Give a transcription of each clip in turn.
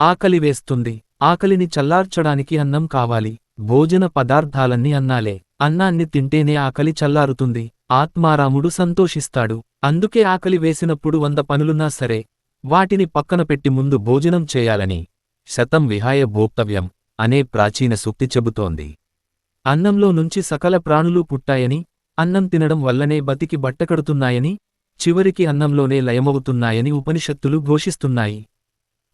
ఆకలివేస్తుంది. ఆకలిని చల్లార్చడానికి అన్నం కావాలి. భోజన పదార్థాలన్నీ అన్నాలే. అన్నాన్ని తింటేనే ఆకలి చల్లారుతుంది. ఆత్మారాముడు సంతోషిస్తాడు. అందుకే ఆకలి వేసినప్పుడు 100 పనులున్నా సరే వాటిని పక్కన పెట్టి ముందు భోజనం చేయాలని శతం విహాయ భోక్తవ్యం అనే ప్రాచీన సూక్తి చెబుతోంది. అన్నంలో నుంచి సకల ప్రాణులు పుట్టాయని, అన్నం తినడం వల్లనే బతికి బట్టకడుతున్నాయని, చివరికి అన్నంలోనే లయమవుతున్నాయని ఉపనిషత్తులు ఘోషిస్తున్నాయి.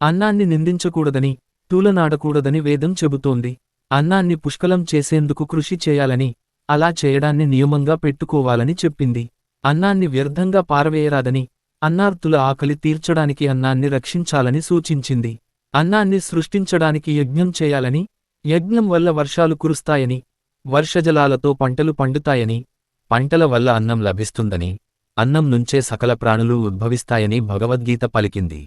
అన్నాన్ని నిందించకూడదని, తూలనాడకూడదని వేదం చెబుతోంది. అన్నాన్ని పుష్కలం చేసేందుకు కృషి చేయాలని, అలా చేయడాన్ని నియమంగా పెట్టుకోవాలని చెప్పింది. అన్నాన్ని వ్యర్థంగా పారవేయరాదని, అన్నార్తుల ఆకలి తీర్చడానికి అన్నాన్ని రక్షించాలని సూచించింది. అన్నాన్ని సృష్టించడానికి యజ్ఞం చేయాలని, యజ్ఞం వల్ల వర్షాలు కురుస్తాయని, వర్షజలాలతో పంటలు పండుతాయని, పంటల వల్ల అన్నం లభిస్తుందని, అన్నం నుంచే సకల ప్రాణులు ఉద్భవిస్తాయని భగవద్గీత పలికింది.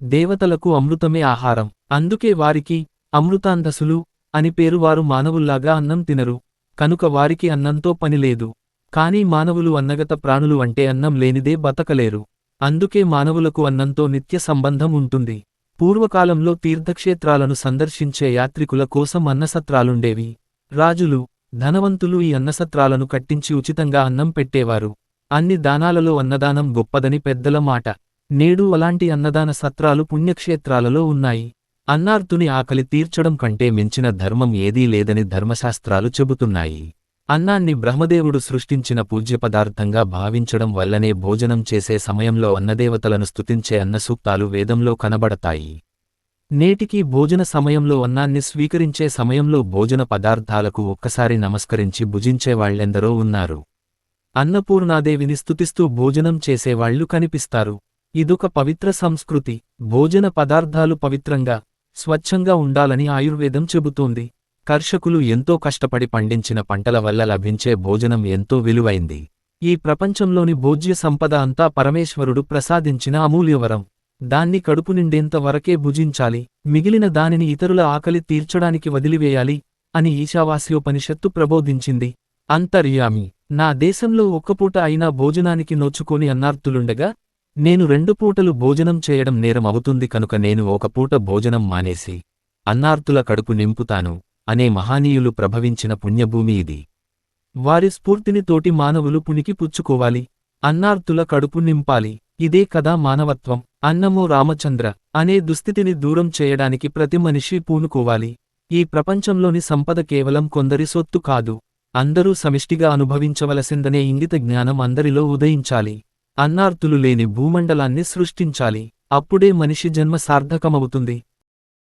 దేవతలకు అమృతమే ఆహారం. అందుకే వారికి అమృతాంధసులు అని పేరు. వారు మానవుల్లాగా అన్నం తినరు. కనుక వారికి అన్నంతో పనిలేదు. కానీ మానవులు అన్నగత ప్రాణులు అంటే అన్నం లేనిదే బతకలేరు. అందుకే మానవులకు అన్నంతో నిత్య సంబంధం ఉంటుంది. పూర్వకాలంలో తీర్థక్షేత్రాలను సందర్శించే యాత్రికుల కోసం అన్నసత్రాలుండేవి. రాజులు, ధనవంతులు ఈ అన్నసత్రాలను కట్టించి ఉచితంగా అన్నం పెట్టేవారు. అన్ని దానాలలో అన్నదానం గొప్పదని పెద్దల మాట. నేడు అలాంటి అన్నదాన సత్రాలు పుణ్యక్షేత్రాలలో ఉన్నాయి. అన్నార్తుని ఆకలి తీర్చడం కంటే మించిన ధర్మం ఏదీ లేదని ధర్మశాస్త్రాలు చెబుతున్నాయి. అన్నాన్ని బ్రహ్మదేవుడు సృష్టించిన పూజ్యపదార్థంగా భావించడం వల్లనే భోజనం చేసే సమయంలో అన్నదేవతలను స్తుతించే అన్నసూక్తాలు వేదంలో కనబడతాయి. నేటికీ భోజన సమయంలో అన్నాన్ని స్వీకరించే సమయంలో భోజన పదార్థాలకు ఒక్కసారి నమస్కరించి భుజించేవాళ్లెందరో ఉన్నారు. అన్నపూర్ణాదేవిని స్తుతిస్తూ భోజనం చేసేవాళ్లు కనిపిస్తారు. ఇదొక పవిత్ర సంస్కృతి. భోజన పదార్థాలు పవిత్రంగా, స్వచ్ఛంగా ఉండాలని ఆయుర్వేదం చెబుతోంది. కర్షకులు ఎంతో కష్టపడి పండించిన పంటల వల్ల లభించే భోజనం ఎంతో విలువైంది. ఈ ప్రపంచంలోని భోజ్య సంపద అంతా పరమేశ్వరుడు ప్రసాదించిన అమూల్యవరం. దాన్ని కడుపు నిండేంత వరకే భుజించాలి. మిగిలిన దానిని ఇతరుల ఆకలి తీర్చడానికి వదిలివేయాలి అని ఈశావాస్యోపనిషత్తు ప్రబోధించింది. అంతర్యామి, నా దేశంలో ఒక్కపూట అయినా భోజనానికి నోచుకోని అన్నార్తులుండగా నేను 2 పూటలు భోజనం చేయడం నేరం అవుతుంది. కనుక నేను ఒక పూట భోజనం మానేసి అన్నార్తుల కడుపు నింపుతాను అనే మహానీయులు ప్రభవించిన పుణ్యభూమి ఇది. వారి స్ఫూర్తిని తోటి మానవులు పుణికి పుచ్చుకోవాలి. అన్నార్తుల కడుపు నింపాలి. ఇదే కదా మానవత్వం. అన్నమో రామచంద్ర అనే దుస్థితిని దూరం చేయడానికి ప్రతి మనిషి పూనుకోవాలి. ఈ ప్రపంచంలోని సంపద కేవలం కొందరి సొత్తు కాదు. అందరూ సమిష్టిగా అనుభవించవలసిందనే ఇంగిత జ్ఞానం అందరిలో ఉదయించాలి. అన్నార్తులు లేని భూమండలాన్ని సృష్టించాలి. అప్పుడే మనిషి జన్మ సార్థకమవుతుంది.